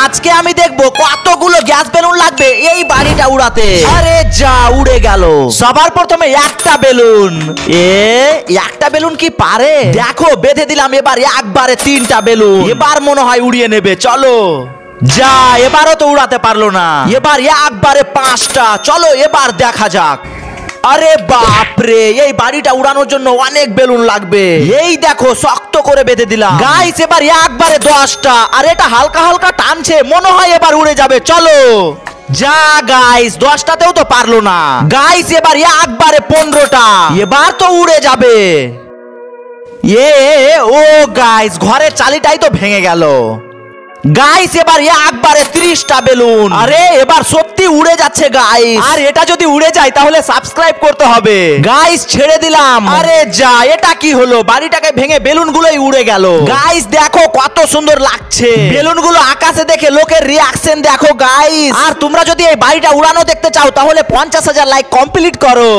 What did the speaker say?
আজকে আমি দেখবো কতগুলো গ্যাস বেলুন লাগবে এই বাড়িটা উড়াতে। আরে যা উড়ে গেল। সবার প্রথমে একটা বেলুন। একটা বেলুন কি পারে? দেখো বেঁধে দিলাম, এবার একবারে 3টা বেলুন। এবার মনে হয় উড়িয়ে নেবে, চলো। যা, এবারও তো উড়াতে পারলো না। এবার একবারে 5টা। চলো এবার দেখা যাক। আরে বাপরে, এই বাড়িটা উড়ানোর জন্য অনেক বেলুন লাগবে। এই দেখো শক্ত করে বেঁধে দিলাম। গাইস এবার একবারে 10টা। আর এটা হালকা হালকা টানছে, মনে হয় এবার উড়ে যাবে, চলো। যা গাইস, 10টাতেও তো পারলো না। গাইস এবার একবারে 15টা। এবার তো উড়ে যাবে। ও গাইস, ঘরের চালিটাই তো ভেঙে গেল। গাইস এবার একবারে 30টা বেলুন। আরে এবার সত্যি উড়ে যাচ্ছে গাইস। আর এটা যদি উড়ে যায় তাহলে সাবস্ক্রাইব করতে হবে। গাইস ছেড়ে দিলাম। আরে যা, এটা কি হলো? বাড়িটাকে ভেঙে বেলুনগুলোই উড়ে গেল। গাইস দেখো কত সুন্দর লাগছে বেলুনগুলো আকাশে দেখে, লোকের রিয়াকশন দেখো গাইস। আর তোমরা যদি এই বাড়িটা উড়ানো দেখতে চাও তাহলে 50,000 লাইক কমপ্লিট করো।